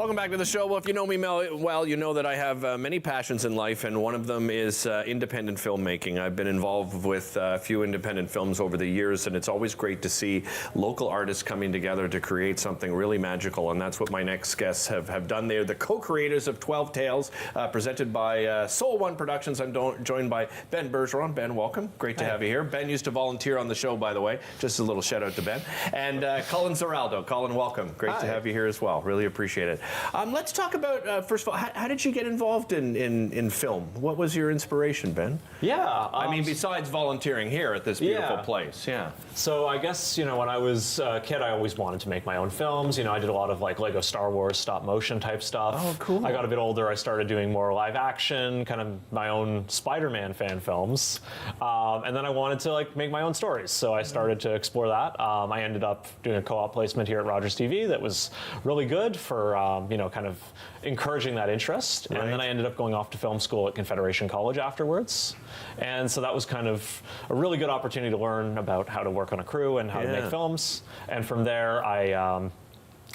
Welcome back to the show. Well, if you know me well, you know that I have many passions in life, and one of them is independent filmmaking. I've been involved with a few independent films over the years, and it's always great to see local artists coming together to create something really magical, and that's what my next guests have done. They're the co-creators of 12 Tales, presented by Soul One Productions. I'm joined by Ben Bergeron. Ben, welcome. Great to have you here. Ben used to volunteer on the show, by the way. Just a little shout out to Ben. And Colin Ziraldo. Colin, welcome. Great to have you here as well. Really appreciate it. Let's talk about, first of all, how did you get involved in film? What was your inspiration, Ben? Yeah. I mean, besides volunteering here at this beautiful place. Yeah. So I guess, when I was a kid, I always wanted to make my own films. I did a lot of like Lego Star Wars stop motion type stuff. Oh, cool. I got a bit older, I started doing more live action, kind of my own Spider-Man fan films. And then I wanted to make my own stories. So I started to explore that. I ended up doing a co-op placement here at ROGERStv that was really good for, kind of encouraging that interest. Right. And then I ended up going off to film school at Confederation College afterwards. And so that was kind of a really good opportunity to learn about how to work on a crew and how to make films. And from there, I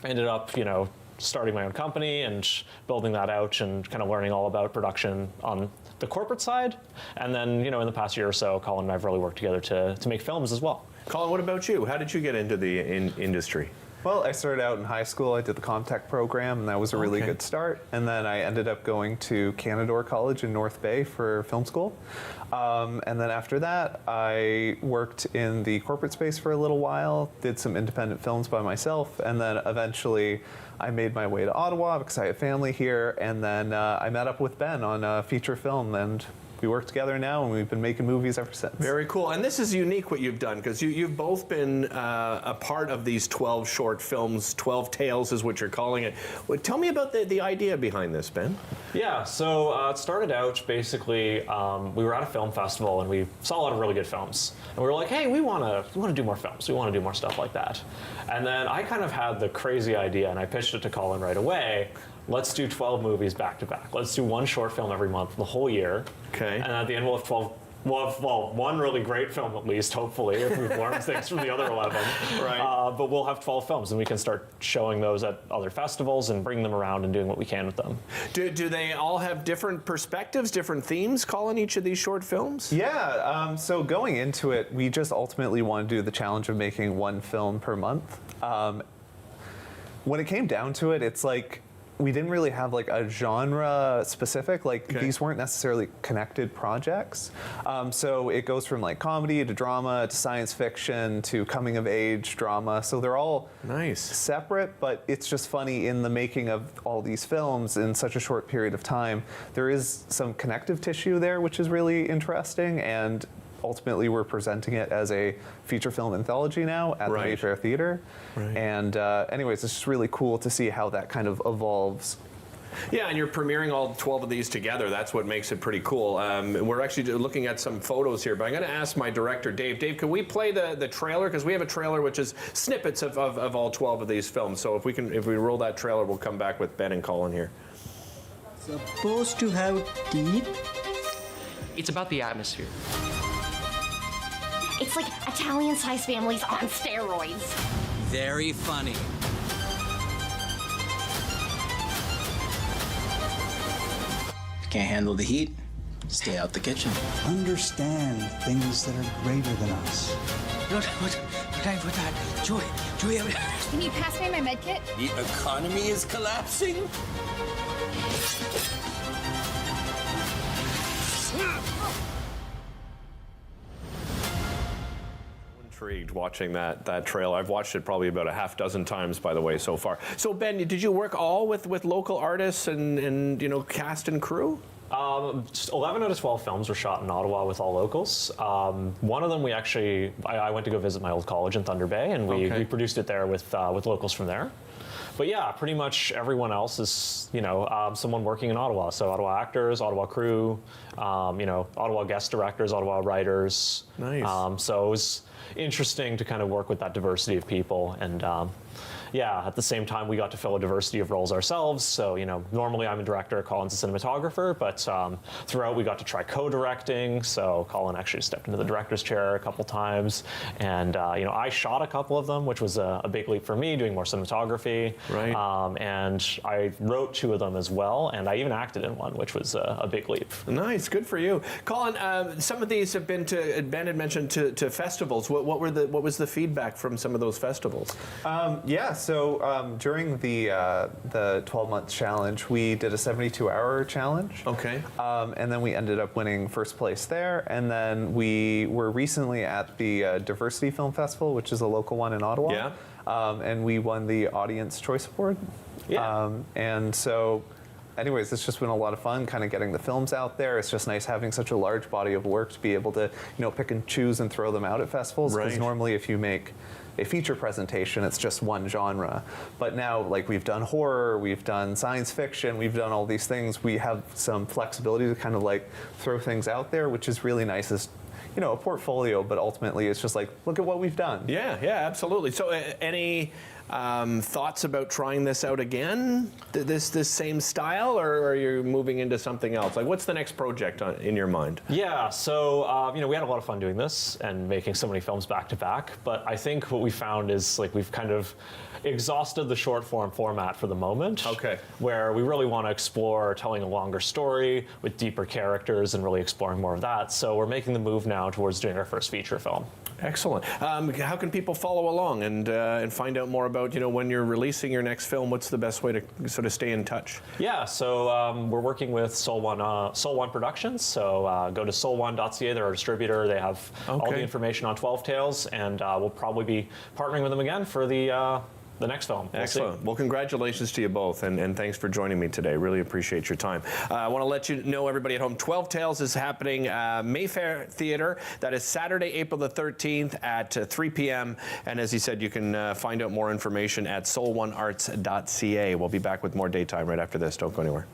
ended up, starting my own company and building that out and kind of learning all about production on the corporate side. And then, in the past year or so, Colin and I have really worked together to make films as well. Colin, what about you? How did you get into the industry? Well, I started out in high school. I did the Comtech program, and that was a really good start. And then I ended up going to Canadore College in North Bay for film school. And then after that, I worked in the corporate space for a little while, did some independent films by myself, and then eventually I made my way to Ottawa because I have family here. And then I met up with Ben on a feature film, and we work together now, and we've been making movies ever since. Very cool. And this is unique what you've done, because you've both been a part of these 12 short films. 12 Tales is what you're calling it. Well, tell me about the idea behind this, Ben. Yeah, so it started out basically, we were at a film festival and we saw a lot of really good films. And we were like, hey, we want to do more films. We want to do more stuff like that. And then I kind of had the crazy idea, and I pitched it to Colin right away. Let's do 12 movies back to back. Let's do one short film every month, the whole year. Okay. And at the end we'll have one really great film at least, hopefully, if we've learned things from the other 11. Right. But we'll have 12 films, and we can start showing those at other festivals and bring them around and doing what we can with them. Do they all have different perspectives, different themes, Colin, each of these short films? Yeah, so going into it, we just ultimately want to do the challenge of making one film per month. When it came down to it, it's like, we didn't really have a genre specific, these weren't necessarily connected projects. So it goes from comedy to drama to science fiction to coming of age drama. So they're all separate, but it's just funny in the making of all these films in such a short period of time. There is some connective tissue there, which is really interesting, and ultimately we're presenting it as a feature film anthology now at the Mayfair Theatre. And anyways, it's just really cool to see how that kind of evolves. Yeah, and you're premiering all 12 of these together. That's what makes it pretty cool. We're actually looking at some photos here, but I'm going to ask my director, Dave. Dave, can we play the trailer? Because we have a trailer which is snippets of all 12 of these films. So if we roll that trailer, we'll come back with Ben and Colin here. Supposed to have teeth? It's about the atmosphere. It's like Italian-sized families on steroids. Very funny. If you can't handle the heat, stay out the kitchen. Understand things that are greater than us. What that? Joy, Can you pass me my med kit? The economy is collapsing. Intrigued watching that trailer. I've watched it probably about a half dozen times, by the way, so far. So Ben, did you work all with local artists and cast and crew? 11 out of 12 films were shot in Ottawa with all locals. One of them I went to go visit my old college in Thunder Bay, and we produced it there with locals from there. But yeah, pretty much everyone else is, someone working in Ottawa. So Ottawa actors, Ottawa crew, Ottawa guest directors, Ottawa writers. Nice. So it was interesting to kind of work with that diversity of people, and yeah, at the same time, we got to fill a diversity of roles ourselves. So, normally I'm a director, Colin's a cinematographer, but throughout we got to try co-directing. So Colin actually stepped into the director's chair a couple times. And, I shot a couple of them, which was a big leap for me, doing more cinematography. Right. And I wrote 2 of them as well, and I even acted in one, which was a big leap. Nice, good for you. Colin, some of these have been Ben had mentioned to festivals. What was the feedback from some of those festivals? So during the 12-month challenge, we did a 72-hour challenge. Okay. And then we ended up winning first place there. And then we were recently at the Diversity Film Festival, which is a local one in Ottawa. Yeah. And we won the Audience Choice Award. Yeah. And so, anyways, it's just been a lot of fun kind of getting the films out there. It's just nice having such a large body of work to be able to, pick and choose and throw them out at festivals. Because Right. normally if you make a feature presentation, it's just one genre. But now, like, we've done horror, we've done science fiction, we've done all these things. We have some flexibility to kind of like throw things out there, which is really nice as, a portfolio, but ultimately it's just like, look at what we've done. Yeah, absolutely. So any thoughts about trying this out again? This same style, or are you moving into something else? Like, what's the next project in your mind? Yeah, so we had a lot of fun doing this and making so many films back to back, but I think what we found is like we've kind of exhausted the short form format for the moment. Okay. Where we really want to explore telling a longer story with deeper characters and really exploring more of that. So we're making the move now towards doing our first feature film. Excellent. How can people follow along and find out more about, when you're releasing your next film? What's the best way to sort of stay in touch? Yeah, so we're working with Soul One Productions. So go to soul1.ca. They're our distributor. They have all the information on 12 Tales, and we'll probably be partnering with them again for the next film. Excellent. Well, congratulations to you both, and thanks for joining me today. Really appreciate your time. I want to let you know, everybody at home, 12 Tales is happening Mayfair Theatre. That is Saturday, April the 13th at 3 p.m. And as he said, you can find out more information at soul1arts.ca. We'll be back with more Daytime right after this. Don't go anywhere.